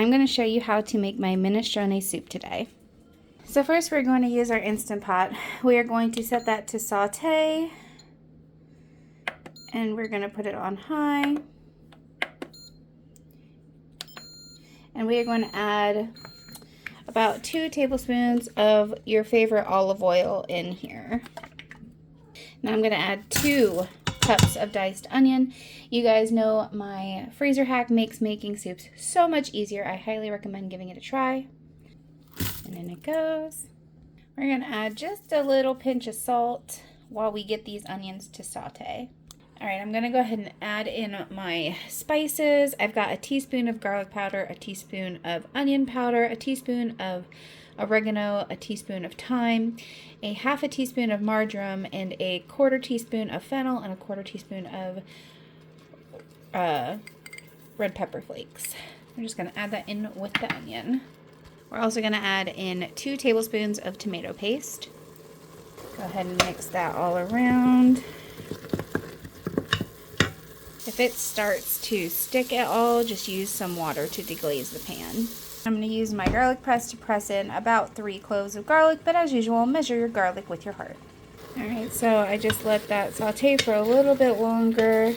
I'm going to show you how to make my minestrone soup today. So first we're going to use our Instant Pot. We are going to set that to saute, and we're going to put it on high. And we are going to add about 2 tablespoons of your favorite olive oil in here. Now I'm going to add 2 cups of diced onion. You guys know my freezer hack makes making soups so much easier. I highly recommend giving it a try. And in it goes. We're going to add just a little pinch of salt while we get these onions to saute. All right, I'm going to go ahead and add in my spices. I've got a teaspoon of garlic powder, a teaspoon of onion powder, a teaspoon of oregano, a teaspoon of thyme, a half a teaspoon of marjoram, and a 1/4 teaspoon of fennel, and a 1/4 teaspoon of red pepper flakes. I'm just going to add that in with the onion. We're also going to add in 2 tablespoons of tomato paste. Go ahead and mix that all around. If it starts to stick at all, just use some water to deglaze the pan. I'm going to use my garlic press to press in about 3 cloves of garlic, but as usual, measure your garlic with your heart. Alright, so I just let that saute for a little bit longer,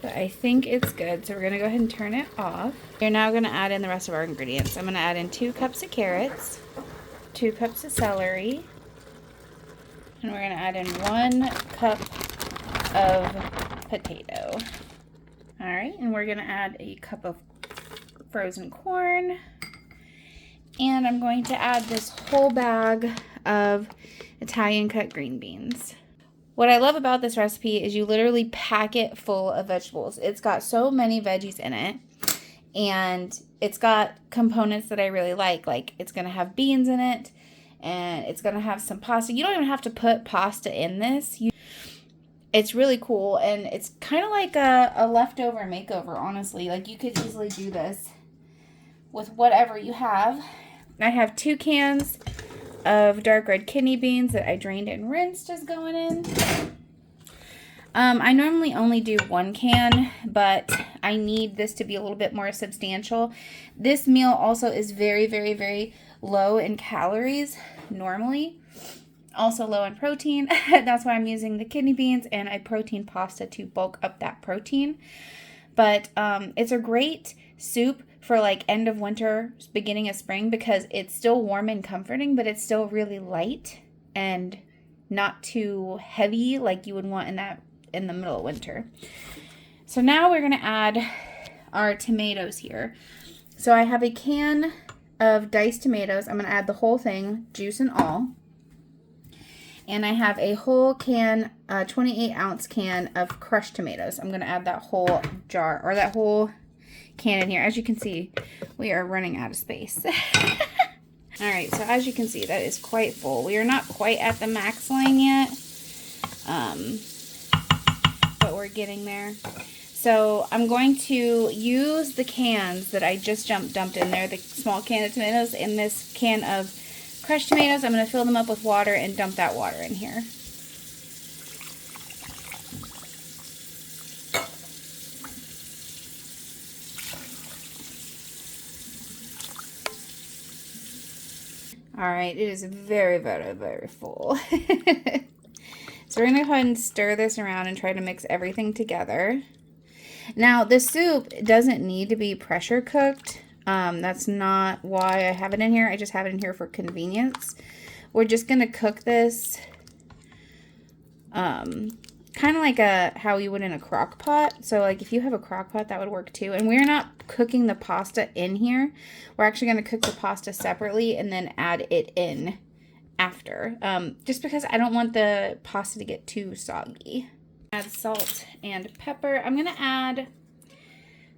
but I think it's good, so we're going to go ahead and turn it off. We're now going to add in the rest of our ingredients. I'm going to add in 2 cups of carrots, 2 cups of celery, and we're going to add in 1 cup of potato. Alright, and we're going to add a cup of frozen corn, and I'm going to add this whole bag of Italian cut green beans. What I love about this recipe is you literally pack it full of vegetables. It's got so many veggies in it, and it's got components that I really like it's going to have beans in it, and it's going to have some pasta. You don't even have to put pasta in this. It's really cool, and it's kind of like a leftover makeover, honestly. Like, you could easily do this with whatever you have. I have 2 cans of dark red kidney beans that I drained and rinsed is going in. I normally only do 1 can, but I need this to be a little bit more substantial. This meal also is very, very, very low in calories normally. Also low in protein. That's why I'm using the kidney beans and a protein pasta to bulk up that protein. But it's a great soup for like end of winter, beginning of spring, because it's still warm and comforting, but it's still really light and not too heavy like you would want in the middle of winter. So now we're going to add our tomatoes here. So I have a can of diced tomatoes. I'm going to add the whole thing, juice and all. And I have a whole can, 28-ounce can of crushed tomatoes. I'm going to add that whole jar, or that whole can in here. As you can see, we are running out of space. Alright, so as you can see, that is quite full. We are not quite at the max line yet, but we're getting there. So I'm going to use the cans that I just dumped in there, the small can of tomatoes, and this can of crushed tomatoes. I'm going to fill them up with water and dump that water in here. Alright, it is very, very, very full. So we're going to go ahead and stir this around and try to mix everything together. Now, the soup doesn't need to be pressure cooked. That's not why I have it in here. I just have it in here for convenience. We're just going to cook this kind of like how you would in a crock pot. So like if you have a crock pot, that would work too. And we're not cooking the pasta in here. We're actually going to cook the pasta separately and then add it in after. Just because I don't want the pasta to get too soggy. Add salt and pepper. I'm going to add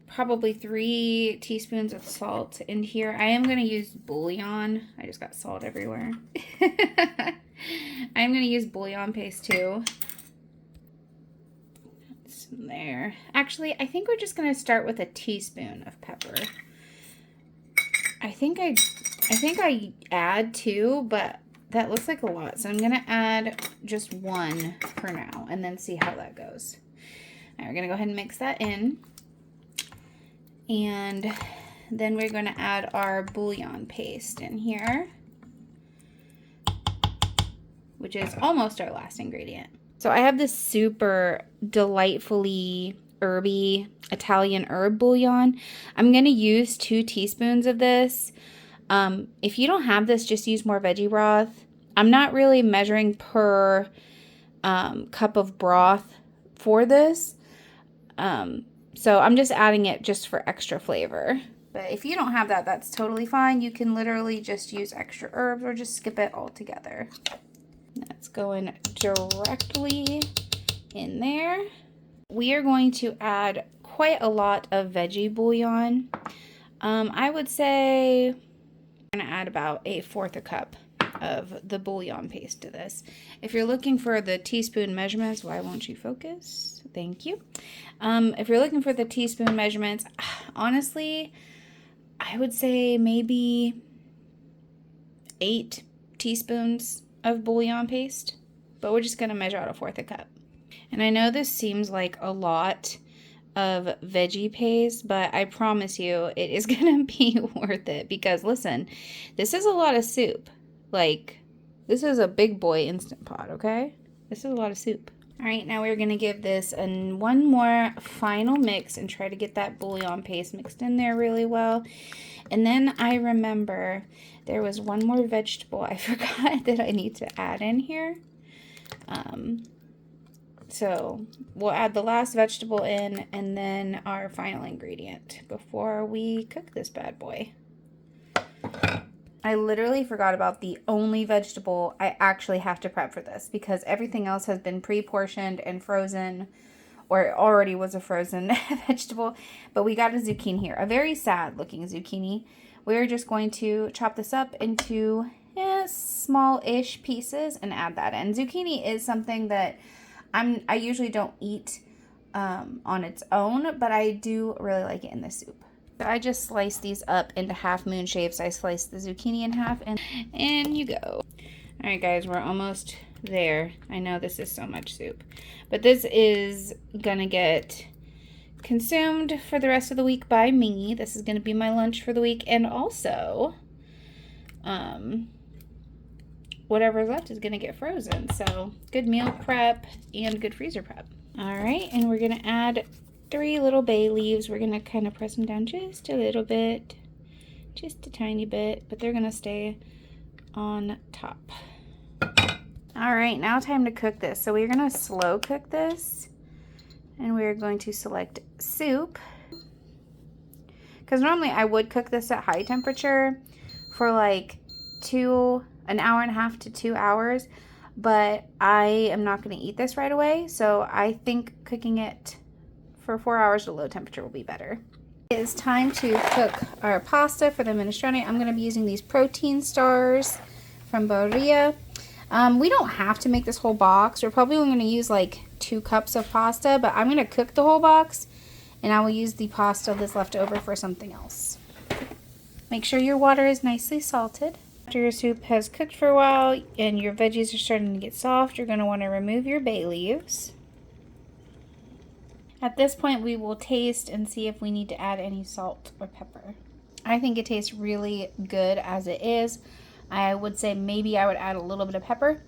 probably 3 teaspoons of salt in here. I am going to use bouillon. I just got salt everywhere. I'm going to use bouillon paste too. That's there. Actually, I think we're just going to start with a teaspoon of pepper. I think I add 2, but that looks like a lot. So I'm going to add just 1 for now and then see how that goes. All right, we're going to go ahead and mix that in. And Then we're going to add our bouillon paste in here, which is almost our last ingredient. So I have this super delightfully herby Italian herb bouillon. I'm going to use 2 teaspoons of this. If you don't have this, just use more veggie broth. I'm not really measuring per cup of broth for this. So I'm just adding it just for extra flavor. But if you don't have that, that's totally fine. You can literally just use extra herbs or just skip it altogether. That's going directly in there. We are going to add quite a lot of veggie bouillon. I would say I'm going to add about 1/4 cup of the bouillon paste to this. If you're looking for the teaspoon measurements, why won't you focus? Thank you. If you're looking for the teaspoon measurements, honestly, I would say maybe 8 teaspoons of bouillon paste, but we're just going to measure out 1/4 cup. And I know this seems like a lot of veggie paste, but I promise you it is going to be worth it, because listen, this is a lot of soup. Like, this is a big boy Instant Pot, okay? This is a lot of soup. All right, now we're going to give this one more final mix and try to get that bouillon paste mixed in there really well. And then I remember there was one more vegetable I forgot that I need to add in here. So we'll add the last vegetable in and then our final ingredient before we cook this bad boy. I literally forgot about the only vegetable I actually have to prep for this, because everything else has been pre-portioned and frozen, or it already was a frozen vegetable. But we got a zucchini here, a very sad looking zucchini. We're just going to chop this up into small-ish pieces and add that in. Zucchini is something that I usually don't eat on its own, but I do really like it in the soup. So I just sliced these up into half moon shapes. I sliced the zucchini in half, and you go. All right, guys, we're almost there. I know this is so much soup, but this is gonna get consumed for the rest of the week by me. This is gonna be my lunch for the week, and also whatever's left is gonna get frozen. So good meal prep and good freezer prep. All right, and we're gonna add 3 little bay leaves. We're gonna kind of press them down just a little bit, just a tiny bit, but they're gonna stay on top. All right, now time to cook this. So we're gonna slow cook this, and we're going to select soup, because normally I would cook this at high temperature for like an hour and a half to 2 hours, but I am not going to eat this right away, so I think cooking it for 4 hours at low temperature will be better. It is time to cook our pasta for the minestrone. I'm going to be using these protein stars from Boria. We don't have to make this whole box. We're probably only going to use like 2 cups of pasta, but I'm going to cook the whole box, and I will use the pasta that's left over for something else. Make sure your water is nicely salted. After your soup has cooked for a while and your veggies are starting to get soft, you're going to want to remove your bay leaves. At this point, we will taste and see if we need to add any salt or pepper. I think it tastes really good as it is. I would say maybe I would add a little bit of pepper.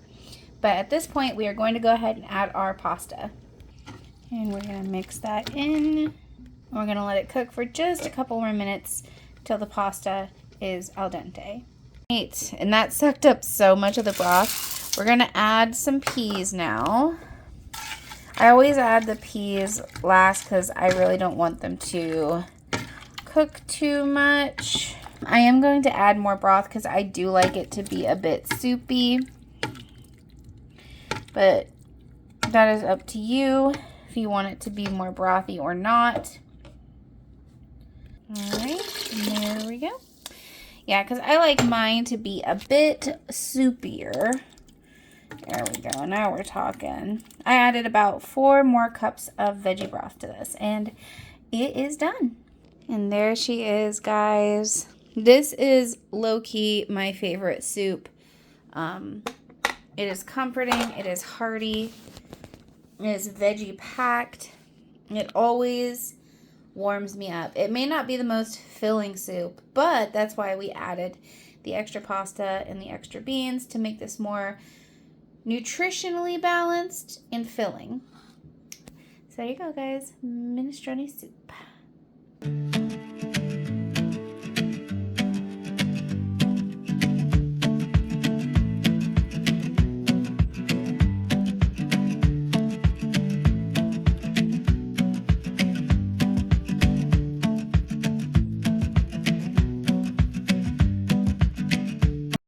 But at this point, we are going to go ahead and add our pasta. And we're going to mix that in. We're going to let it cook for just a couple more minutes till the pasta is al dente. Right, and that sucked up so much of the broth. We're going to add some peas now. I always add the peas last because I really don't want them to cook too much. I am going to add more broth because I do like it to be a bit soupy. But that is up to you if you want it to be more brothy or not. All right, and there we go. Yeah, because I like mine to be a bit soupier. There we go. Now we're talking. I added about 4 more cups of veggie broth to this, and it is done. And there she is, guys. This is low-key my favorite soup. It is comforting. It is hearty. It is veggie packed. It always warms me up. It may not be the most filling soup, but that's why we added the extra pasta and the extra beans to make this more nutritionally balanced and filling. So there you go, guys. Minestrone soup.